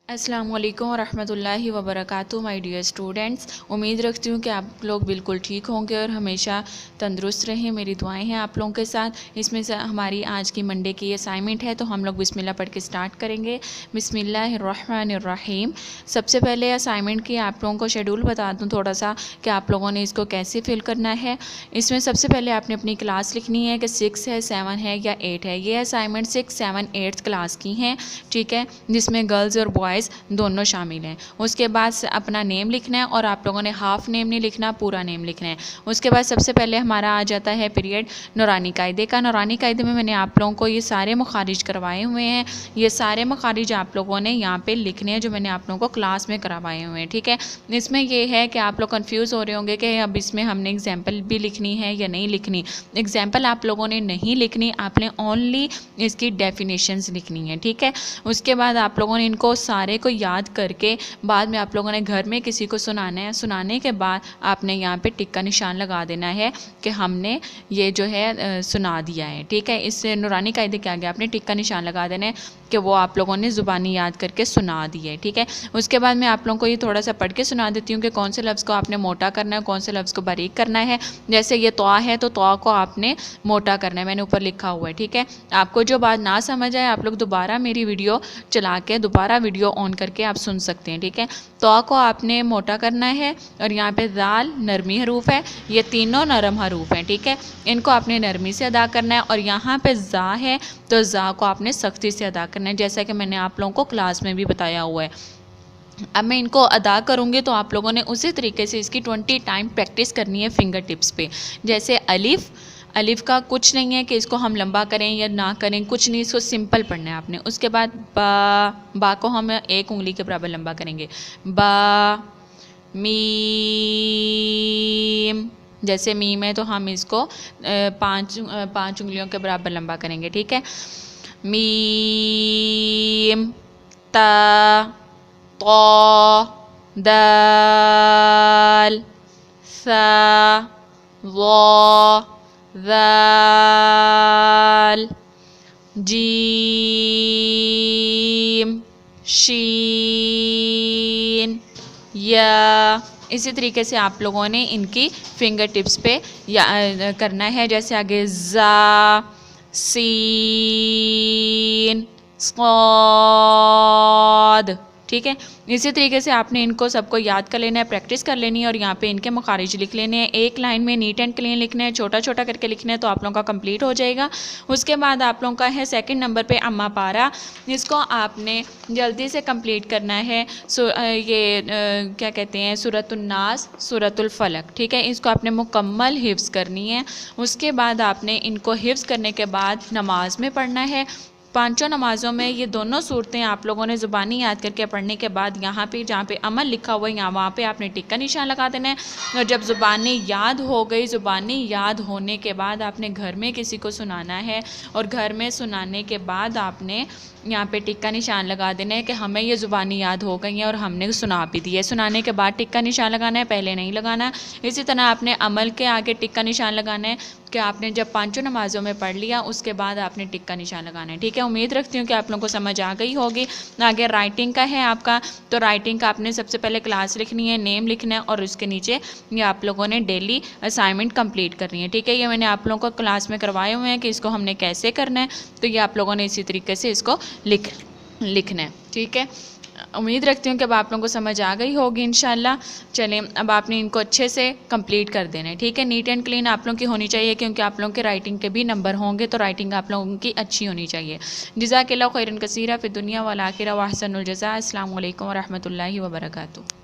अस्सलामु अलैकुम रहमतुल्लाहि व बरकातुहू माय डियर स्टूडेंट्स। उम्मीद रखती हूँ कि आप लोग बिल्कुल ठीक होंगे और हमेशा तंदुरुस्त रहें। मेरी दुआएं हैं आप लोगों के साथ। इसमें से हमारी आज की मंडे की असाइनमेंट है, तो हम लोग बिस्मिल्लाह पढ़ के स्टार्ट करेंगे। बिस्मिल्लाहिर्रहमानिर्रहीम। सबसे पहले असाइनमेंट की आप लोगों को शेड्यूल बता दूँ थोड़ा सा कि आप लोगों ने इसको कैसे फिल करना है। इसमें सबसे पहले आपने अपनी क्लास लिखनी है कि 6 है, 7 है या 8 है। ये असाइनमेंट 6, 7, 8 क्लास की हैं, ठीक है, जिसमें गर्ल्स और बॉयज़ दोनों शामिल हैं। उसके बाद अपना नेम लिखना है और आप लोगों ने हाफ नेम नहीं लिखना, पूरा नेम लिखना है। उसके बाद सबसे पहले हमारा आ जाता है पीरियड नूरानी कायदे का। नूरानी कायदे में मैंने आप लोगों को ये सारे मखारिज करवाए हुए हैं। ये सारे मखारिज आप लोगों ने यहाँ पे लिखने हैं जो मैंने आप लोगों को क्लास में करवाए हुए हैं, ठीक है। इसमें ये है कि आप लोग कंफ्यूज हो रहे होंगे कि अब इसमें हमने एग्जाम्पल भी लिखनी है या नहीं लिखनी। एग्जाम्पल आप लोगों ने नहीं लिखनी, आपने ओनली इसकी डेफिनेशंस लिखनी है, ठीक है। उसके बाद आप लोगों ने इनको सारे को याद करके बाद में आप लोगों ने घर में किसी को सुनाना है। सुनाने के बाद आपने यहाँ पे टिक का निशान लगा देना है कि हमने ये जो है सुना दिया है, ठीक है। इससे नूरानी कायदे के आगे आपने टिक का निशान लगा देना है कि वो आप लोगों ने ज़ुबानी याद करके सुना दी है, ठीक है। उसके बाद मैं आप लोगों को ये थोड़ा सा पढ़ के सुना देती हूँ कि कौन से लफ्ज़ को आपने मोटा करना है, कौन से लफ्ज़ को बारीक करना है। जैसे ये तवा है तो तवा को आपने मोटा करना है, मैंने ऊपर लिखा हुआ है, ठीक है। आपको जो बात ना समझ आए आप लोग दोबारा मेरी वीडियो चला के दोबारा वीडियो ऑन करके आप सुन सकते हैं, ठीक है। तवा को आपने मोटा करना है और यहाँ पे दाल नरमी हरूफ है, ये तीनों नरम हरूफ हैं, ठीक है। इनको आपने नरमी से अदा करना है। और यहाँ पे ज़ा है तो ज़ा को आपने सख्ती से अदा करना है, जैसा कि मैंने आप लोगों को क्लास में भी बताया हुआ है। अब मैं इनको अदा करूँगी तो आप लोगों ने उसी तरीके से इसकी 20 टाइम प्रैक्टिस करनी है फिंगर टिप्स पे। जैसे अलिफ़, अलिफ़ का कुछ नहीं है कि इसको हम लंबा करें या ना करें, कुछ नहीं, इसको सिंपल पढ़ना है आपने। उसके बाद बा को हम एक उंगली के बराबर लंबा करेंगे। बा, मीम, जैसे मीम है तो हम इसको पाँच उंगलियों के बराबर लंबा करेंगे, ठीक है। मीम, ता, तो, दाल, सा, वो, ज़ाल, जीम, शीन, या। इसी तरीके से आप लोगों ने इनकी फिंगर टिप्स पे करना है। जैसे आगे ज़ा, सीन, स्वाद, ठीक है। इसी तरीके से आपने इनको सबको याद कर लेना है, प्रैक्टिस कर लेनी है और यहाँ पे इनके मखारिज लिख लेने हैं। एक लाइन में नीट एंड क्लीन लिखना है, छोटा छोटा करके लिखना है, तो आप लोगों का कंप्लीट हो जाएगा। उसके बाद आप लोगों का है सेकंड नंबर पे अम्मा पारा। इसको आपने जल्दी से कंप्लीट करना है। क्या कहते हैं, सूरतुन नास, सूरतुल फलक, ठीक है। इसको आपने मुकम्मल हिफ्ज़ करनी है। उसके बाद आपने इनको हिफ्ज़ करने के बाद नमाज में पढ़ना है। पांचों नमाज़ों में ये दोनों सूरतें आप लोगों ने ज़ुबानी याद करके पढ़ने के बाद यहाँ पे जहाँ पे अमल लिखा हुआ है यहाँ वहाँ पे आपने टिक का निशान लगा देना है। और जब ज़ुबानी याद हो गई, ज़ुबानी याद होने के बाद आपने घर में किसी को सुनाना है और घर में सुनाने के बाद आपने यहाँ पे टिक का निशान लगा देना है कि हमें ये ज़ुबानी याद हो गई है और हमने सुना भी दी है। सुनाने के बाद टिक का निशान लगाना है, पहले नहीं लगाना। इसी तरह आपने अमल के आगे टिक का निशान लगाना है कि आपने जब पांचों नमाज़ों में पढ़ लिया उसके बाद आपने टिक का निशान लगाना है, ठीक है। उम्मीद रखती हूँ कि आप लोगों को समझ आ गई होगी। आगे राइटिंग का है आपका, तो राइटिंग का आपने सबसे पहले क्लास लिखनी है, नेम लिखना है और उसके नीचे ये आप लोगों ने डेली असाइनमेंट कंप्लीट करनी है, ठीक है। ये मैंने आप लोगों को क्लास में करवाए हुए हैं कि इसको हमने कैसे करना है, तो ये आप लोगों ने इसी तरीके से इसको लिखना है, ठीक है। उम्मीद रखती हूँ कि अब आप लोगों को समझ आ गई होगी इंशाल्लाह। चलें, अब आपने इनको अच्छे से कंप्लीट कर देना है, ठीक है। नीट एंड क्लीन आप लोगों की होनी चाहिए क्योंकि आप लोगों के राइटिंग के भी नंबर होंगे, तो राइटिंग आप लोगों की अच्छी होनी चाहिए। जज़ाकल्लाहु खैरन कसीरा फ़िद दुनिया वल आखिरा व अहसनुल जज़ा। अस्सलामु अलैकुम व रहमतुल्लाहि व बरकातुहू।